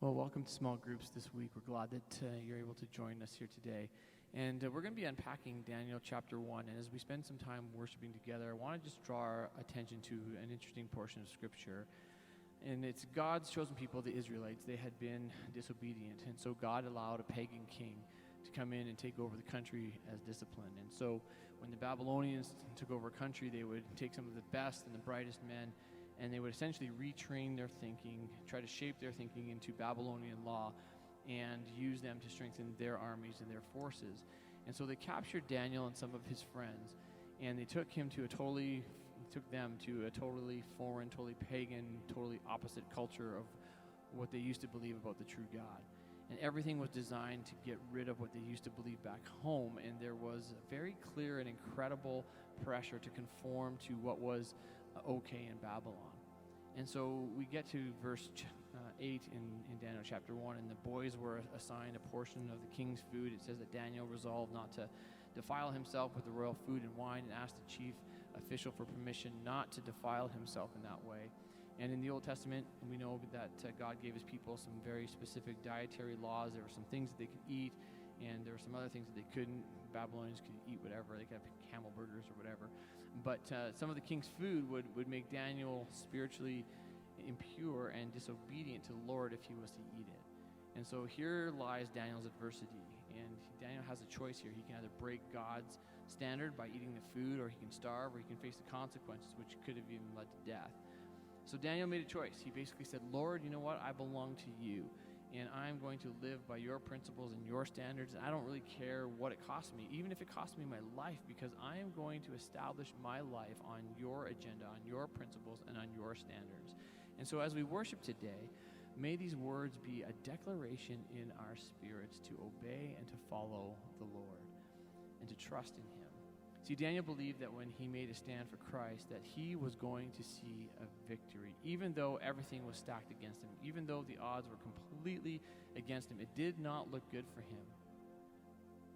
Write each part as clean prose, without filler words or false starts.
Well, welcome to small groups this week. We're glad that you're able to join us here today. And we're going to be unpacking Daniel chapter 1. And as we spend some time worshiping together, I want to just draw our attention to an interesting portion of Scripture. And it's God's chosen people, the Israelites. They had been disobedient. And so God allowed a pagan king to come in and take over the country as discipline. And so when the Babylonians took over a country, they would take some of the best and the brightest men, and they would essentially retrain their thinking, try to shape their thinking into Babylonian law, and use them to strengthen their armies and their forces. And so they captured Daniel and some of his friends, and they took them to a totally foreign, totally pagan, totally opposite culture of what they used to believe about the true God. And everything was designed to get rid of what they used to believe back home, and there was a very clear and incredible pressure to conform to what was okay in Babylon. And so we get to verse 8 in Daniel chapter 1, and the boys were assigned a portion of the king's food. It says that Daniel resolved not to defile himself with the royal food and wine, and asked the chief official for permission not to defile himself in that way. And in the Old Testament, we know that God gave his people some very specific dietary laws. There were some things that they could eat, and there were some other things that they couldn't. Babylonians could eat whatever. They could have camel burgers or whatever. But some of the king's food would make Daniel spiritually impure and disobedient to the Lord if he was to eat it. And so here lies Daniel's adversity. And Daniel has a choice here. He can either break God's standard by eating the food, or he can starve, or he can face the consequences, which could have even led to death. So Daniel made a choice. He basically said, Lord, you know what? I belong to you, and I'm going to live by your principles and your standards, and I don't really care what it costs me, even if it costs me my life, because I am going to establish my life on your agenda, on your principles, and on your standards. And so as we worship today, may these words be a declaration in our spirits to obey and to follow the Lord and to trust in him. See, Daniel believed that when he made a stand for Christ, that he was going to see a victory, even though everything was stacked against him, even though the odds were completely against him. It did not look good for him.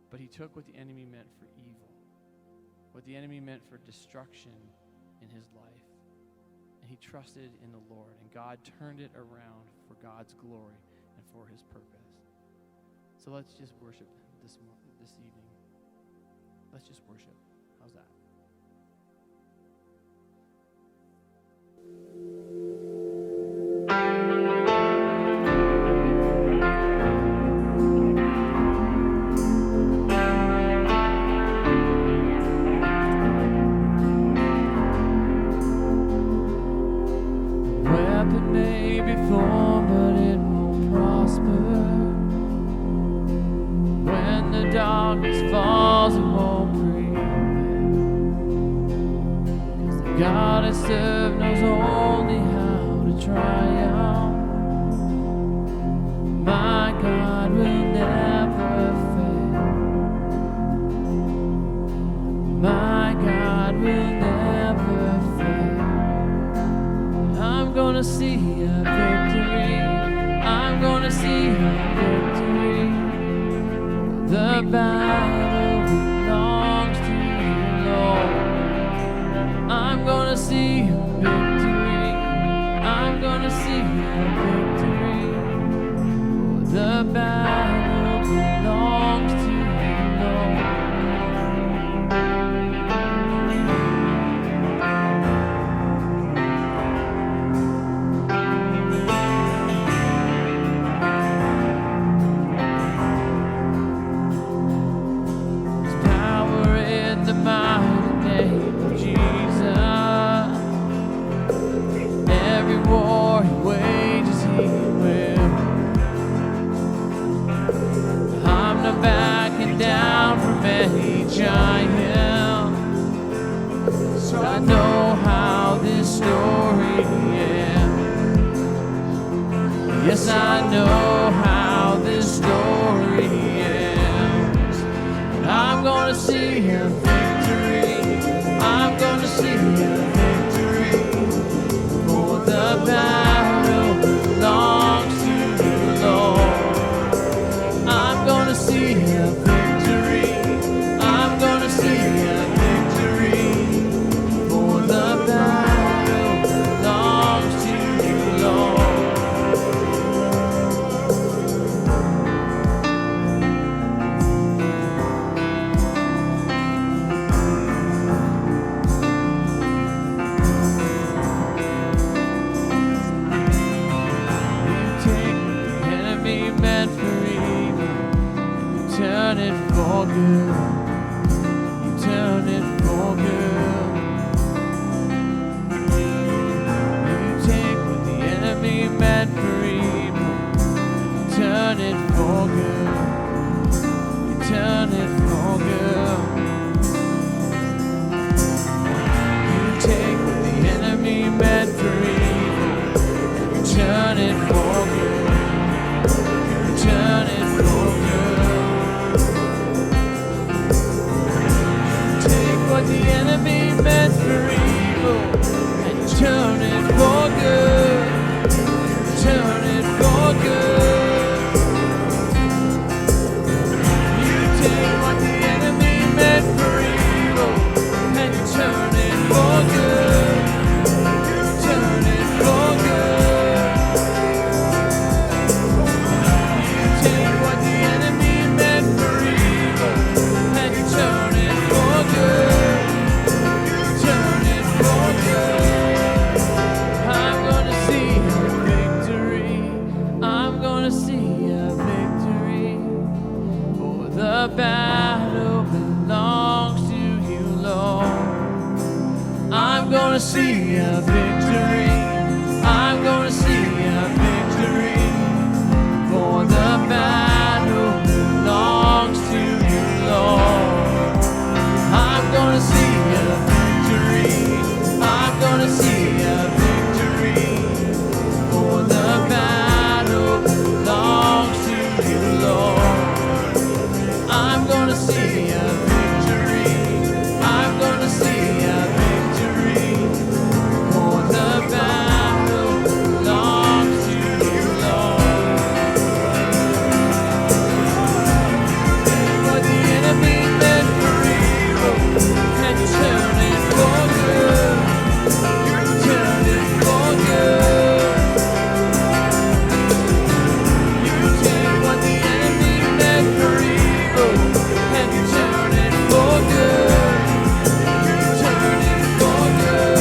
But he took what the enemy meant for evil, what the enemy meant for destruction in his life, and he trusted in the Lord, and God turned it around for God's glory and for his purpose. So let's just worship this evening. Let's just worship. How's that? Weapon may be formed, but it won't prosper. When the darkness falls, it won't prevail. 'Cause the God I serve knows only how to triumph. My God will never fail. My God will never fail. I'm gonna see a victory. I'm gonna see a victory. The battle belongs to you, Lord. I'm gonna see a victory. I'm gonna see a victory. The battle belongs to you, Lord. I know how this story ends. Yes, I know how this story ends. I'm gonna see a victory. I'm gonna see a victory. For the battle belongs to you, Lord. I'm gonna see a victory. I'm gonna see a victory. For the battle belongs to you, Lord. turn it for good. You turn it for good. You take what the enemy meant for evil. You turn it for good. You turn it for good. You take what the enemy meant for evil. You turn it for good. You turn it for good. You take what the enemy meant for evil and you turn it for good. You turn it for good. You take what the enemy meant for evil and you turn it for good. You turn it for good. You take what the enemy meant for evil and you turn it for good. You turn it for good. I'm gonna see a victory. I'm gonna see a victory. For the battle belongs to you, Lord. I'm gonna see a victory. I'm gonna see a victory. For the battle belongs to you, Lord. I'm gonna see a victory. I'm gonna see a victory. For the battle belongs to you, Lord. I'm gonna see a victory. I'm gonna see a victory. For the battle belongs to you, Lord. What the enemy meant for evil, and you turn it for good. You turn it for good. You take what the enemy meant for evil, and you turn it for good. You turn it for good.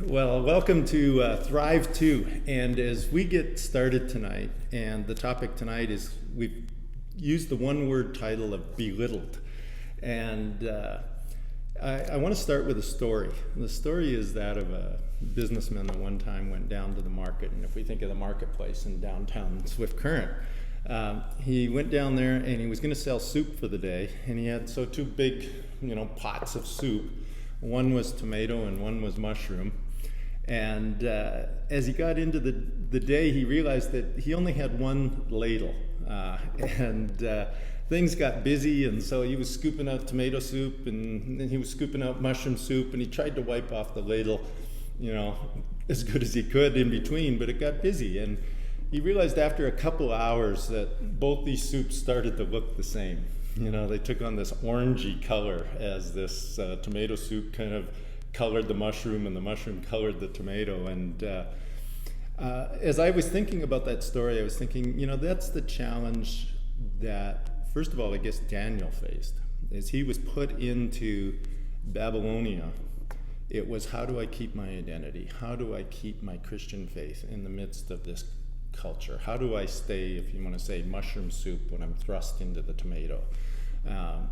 Well, welcome to Thrive 2. And as we get started tonight, and the topic tonight is, we've used the one-word title of belittled. And I want to start with a story. And the story is that of a businessman that one time went down to the market. And if we think of the marketplace in downtown Swift Current, he went down there and he was going to sell soup for the day. And he had two big, pots of soup. One was tomato and one was mushroom. And as he got into the day, he realized that he only had one ladle. Things got busy, and so he was scooping out tomato soup, and then he was scooping out mushroom soup, and he tried to wipe off the ladle, as good as he could in between, but it got busy. And he realized after a couple hours that both these soups started to look the same. They took on this orangey color as this tomato soup kind of colored the mushroom and the mushroom colored the tomato. And as I was thinking about that story, I was thinking, that's the challenge that, first of all, I guess Daniel faced. As he was put into Babylonia, it was, how do I keep my identity? How do I keep my Christian faith in the midst of this culture? How do I stay, if you want to say, mushroom soup when I'm thrust into the tomato,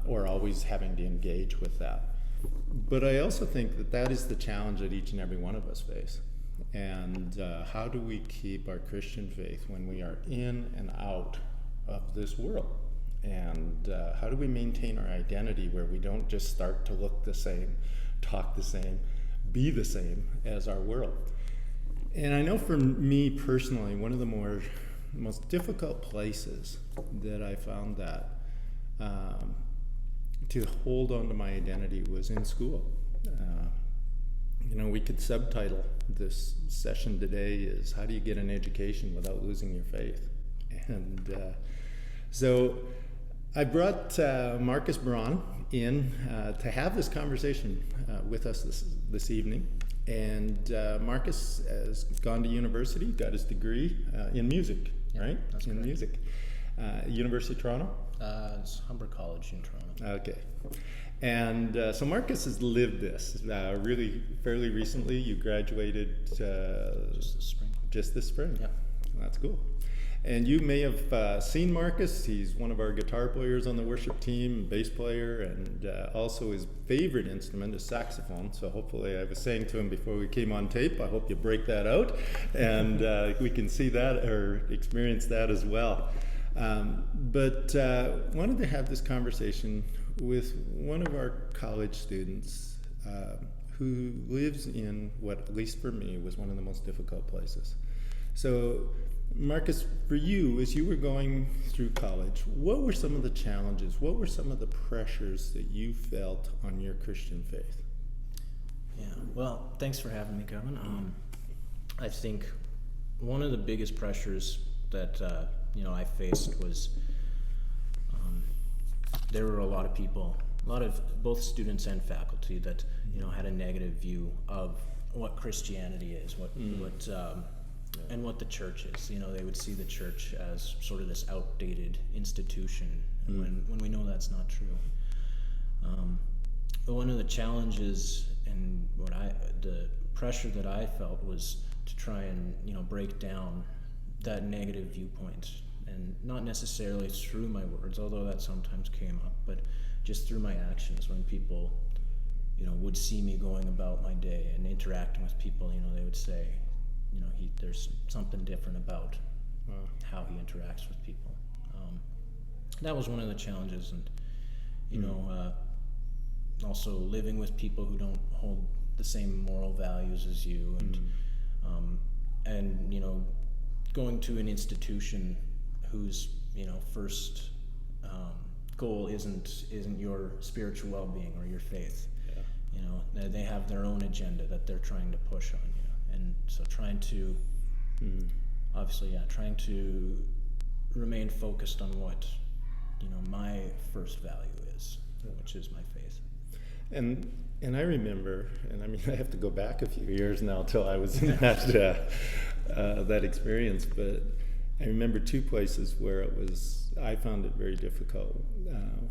or always having to engage with that? But I also think that is the challenge that each and every one of us face. And how do we keep our Christian faith when we are in and out of this world? And how do we maintain our identity where we don't just start to look the same, talk the same, be the same as our world? And I know for me personally, one of the most difficult places that I found that to hold on to my identity was in school. We could subtitle this session today is, how do you get an education without losing your faith? And so I brought Marcus Braun in to have this conversation with us this evening. And Marcus has gone to university, got his degree in music, right? That's in correct. music. University of Toronto? It's Humber College in Toronto. Okay. And so Marcus has lived this really fairly recently. You graduated Just this spring. just this spring. Yeah. That's cool. And you may have seen Marcus. He's one of our guitar players on the worship team, bass player, and also his favorite instrument is saxophone. So hopefully, I was saying to him before we came on tape, I hope you break that out and we can see that or experience that as well. But wanted to have this conversation with one of our college students who lives in what, at least for me, was one of the most difficult places. So, Marcus, for you, as you were going through college, what were some of the challenges? What were some of the pressures that you felt on your Christian faith? Yeah. Well, thanks for having me, Kevin. I think one of the biggest pressures that I faced was there were a lot of people, both students and faculty, that had a negative view of what Christianity is, and what the church is. They would see the church as sort of this outdated institution, when we know that's not true. But one of the challenges and the pressure that I felt was to try and break down that negative viewpoint, and not necessarily through my words, although that sometimes came up, but just through my actions. When people would see me going about my day and interacting with people, they would say, there's something different about how he interacts with people. That was one of the challenges, and also living with people who don't hold the same moral values as you, and going to an institution whose first goal isn't your spiritual well-being or your faith. They have their own agenda that they're trying to push on you, and so trying to remain focused on what my first value is, which is my faith. And I remember, and I mean, I have to go back a few years now till I was in that experience, but I remember two places where I found it very difficult.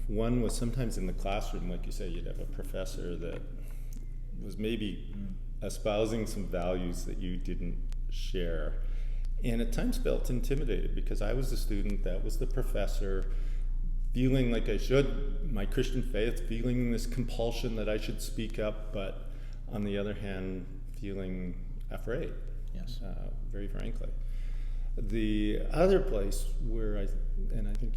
One was sometimes in the classroom, like you say, you'd have a professor that was maybe espousing some values that you didn't share, and at times felt intimidated because I was the student, that was the professor, feeling like I should, my Christian faith, feeling this compulsion that I should speak up, but on the other hand, feeling afraid. Yes. Very frankly. The other place where I think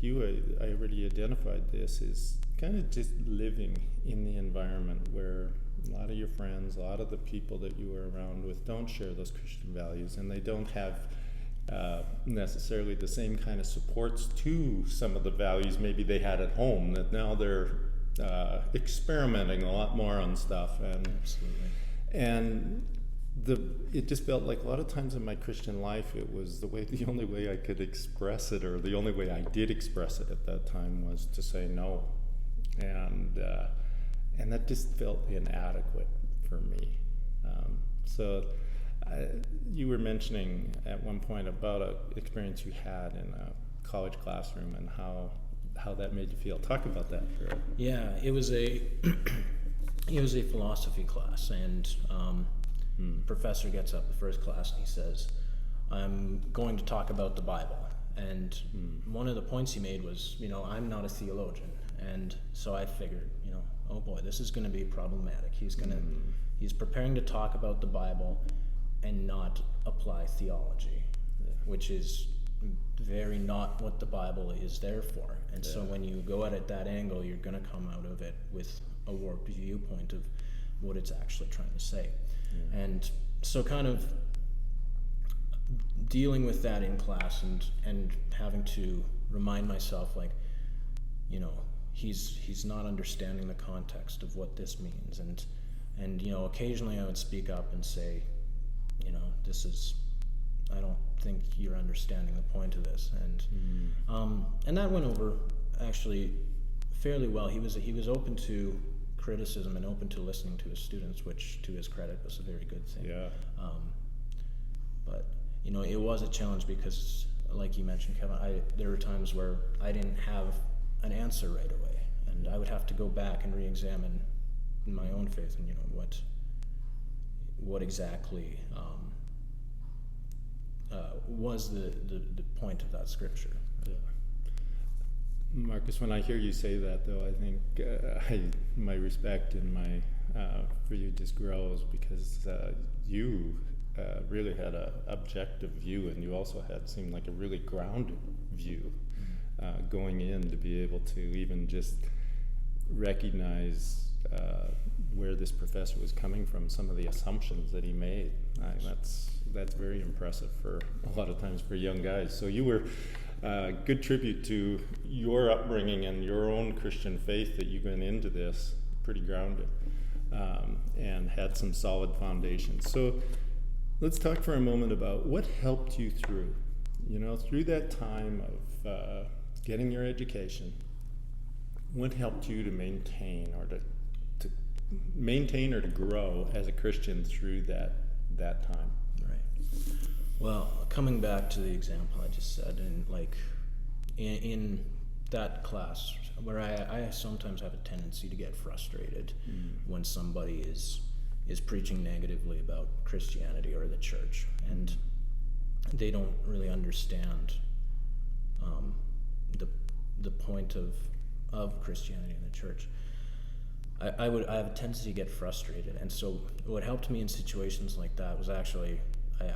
I already identified this, is kind of just living in the environment where a lot of your friends, a lot of the people that you are around with don't share those Christian values, and they don't have necessarily the same kind of supports to some of the values maybe they had at home, that now they're experimenting a lot more on stuff. And Absolutely. And it just felt like a lot of times in my Christian life, it was the only way I could express it, or the only way I did express it at that time, was to say no. And that just felt inadequate for me. You were mentioning at one point about an experience you had in a college classroom and how that made you feel. Talk about that for a... Yeah, it was a philosophy class, and professor gets up the first class and he says, "I'm going to talk about the Bible." And one of the points he made was, I'm not a theologian, and so I figured, oh boy, this is going to be problematic. He's preparing to talk about the Bible and not apply theology, which is very not what the Bible is there for. And so when you go at it that angle, you're going to come out of it with a warped viewpoint of what it's actually trying to say. And so kind of dealing with that in class and having to remind myself, like, he's not understanding the context of what this means. And occasionally I would speak up and say, I don't think you're understanding the point of this. And that went over actually fairly well. He was open to criticism and open to listening to his students, which to his credit was a very good thing. Yeah. But it was a challenge because, like you mentioned, Kevin, there were times where I didn't have an answer right away, and I would have to go back and re-examine my own faith and what exactly was the point of that scripture. Yeah. Marcus, when I hear you say that, though, I think my respect and my for you just grows, because you really had a objective view, and you also seemed like a really grounded view going in, to be able to even just recognize where this professor was coming from, some of the assumptions that he made. That's very impressive for a lot of times for young guys. So you were good tribute to your upbringing and your own Christian faith, that you went into this pretty grounded and had some solid foundations. So let's talk for a moment about what helped you through that time of getting your education. What helped you to maintain or to grow as a Christian through that time? Right. Well, coming back to the example I just said, and in that class where I sometimes have a tendency to get frustrated when somebody is preaching negatively about Christianity or the church, and they don't really understand the point of Christianity and the church. I have a tendency to get frustrated, and so what helped me in situations like that was actually,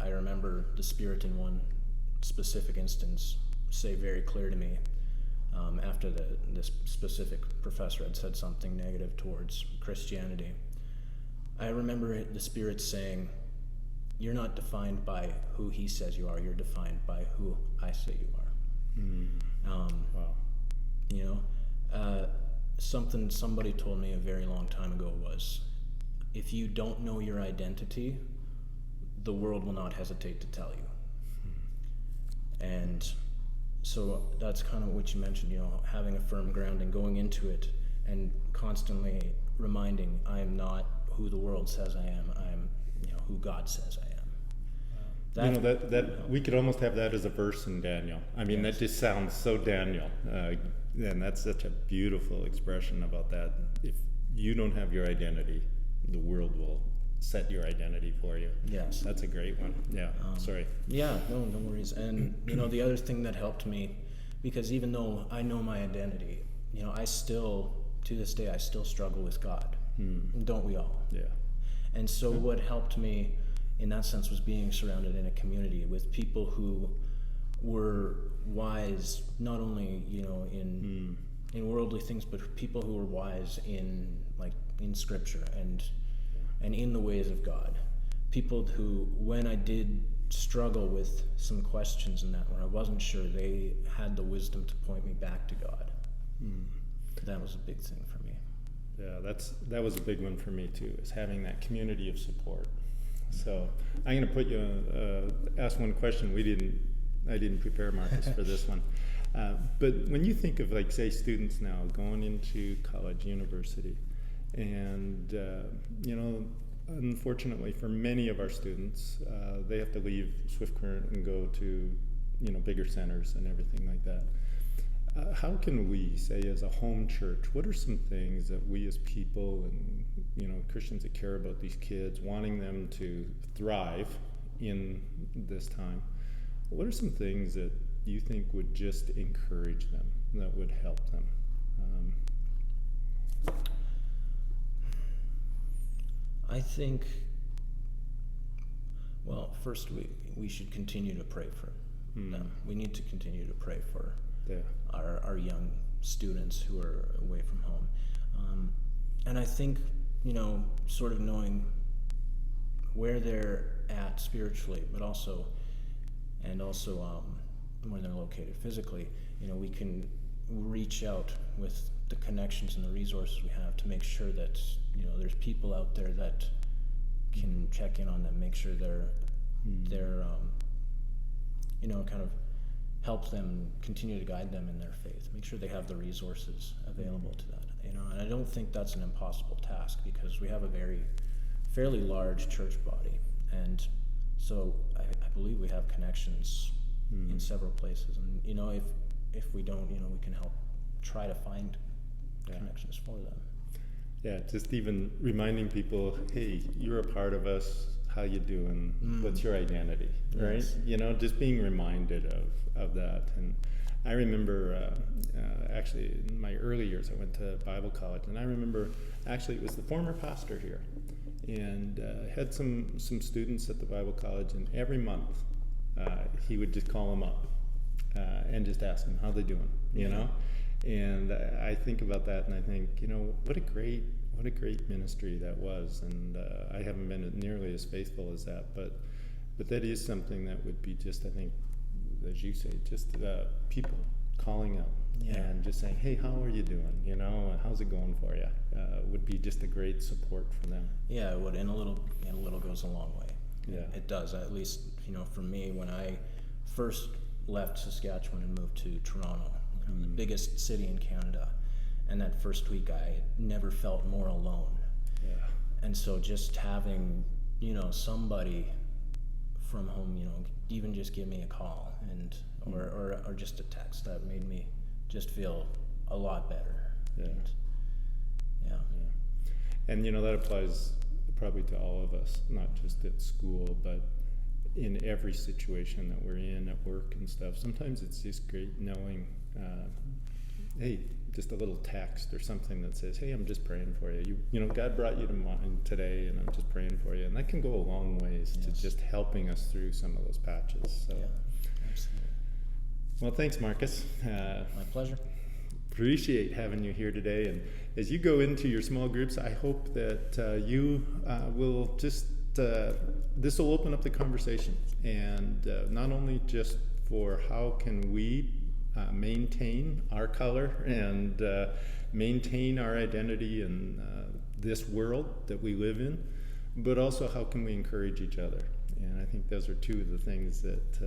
I remember the Spirit in one specific instance say very clear to me, after this specific professor had said something negative towards Christianity. I remember the Spirit saying, "You're not defined by who he says you are, you're defined by who I say you are." Wow. Something somebody told me a very long time ago was, if you don't know your identity, the world will not hesitate to tell you. And so that's kind of what you mentioned, having a firm grounding, going into it and constantly reminding, I am not who the world says I am, I'm who God says I am. That we could almost have that as a verse in Daniel. I mean, Yes. That just sounds so Daniel. And that's such a beautiful expression about that. If you don't have your identity, the world will set your identity for you. Yes. That's a great one. Yeah, sorry. Yeah, no worries. And, the other thing that helped me, because even though I know my identity, I still, to this day, I still struggle with God. Don't we all? Yeah. And so what helped me in that sense was being surrounded in a community with people who were wise, not only, in worldly things, but people who were wise in Scripture and in the ways of God. People who, when I did struggle with some questions in that, where I wasn't sure, they had the wisdom to point me back to God. That was a big thing for me. Yeah, that was a big one for me too, is having that community of support. So I'm going to put you ask one question. I didn't prepare Marcus for this one, but when you think of say students now going into college, university, and unfortunately for many of our students, they have to leave Swift Current and go to bigger centers and everything like that. How can we, say as a home church, what are some things that we as people and Christians that care about these kids, wanting them to thrive in this time, what are some things that you think would just encourage them, that would help them? I think, well, first we should continue to pray for them. We need to continue to pray for our young students who are away from home. And I think, sort of knowing where they're at spiritually, but also where they're located physically, we can reach out with the connections and the resources we have to make sure that, there's people out there that can check in on them, make sure they're kind of help them, continue to guide them in their faith, make sure they have the resources available to that, you know. And I don't think that's an impossible task, because we have a fairly large church body, and so I believe we have connections in several places, and you know, if we don't, you know, we can help try to find connections for them. Yeah, just even reminding people, hey, you're a part of us. How you doing? What's your identity? Right? Yes. You know, just being reminded of that. And I remember actually in my early years, I went to Bible college, and I remember actually it was the former pastor here, and had some students at the Bible college, and every month he would just call them up and just ask them how they doing. You know. And I think about that, and I think, you know, what a great ministry that was. And I haven't been nearly as faithful as that, but that is something that would be just, I think, as you say, just people calling up and just saying, hey, how are you doing? You know, how's it going for you? Would be just a great support for them. Yeah, it would, and a little goes a long way. Yeah, it does. At least, you know, for me, when I first left Saskatchewan and moved to Toronto, the biggest city in Canada, and that first week I never felt more alone. Yeah. And so just having, you know, somebody from home, you know, even just give me a call and or just a text, that made me just feel a lot better. Yeah. And, and you know, that applies probably to all of us, not just at school, but in every situation that we're in at work and stuff. Sometimes it's just great knowing, hey, just a little text or something that says, hey, I'm just praying for you. You know, God brought you to mind today, and I'm just praying for you. And that can go a long ways to just helping us through some of those patches. So. Yeah, absolutely. Well, thanks, Marcus. My pleasure. Appreciate having you here today. And as you go into your small groups, I hope that you will just, this will open up the conversation. And not only just for how can we maintain our color and maintain our identity in this world that we live in, but also how can we encourage each other. And I think those are two of the things that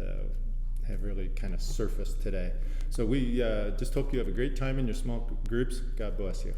have really kind of surfaced today. So we just hope you have a great time in your small groups. God bless you.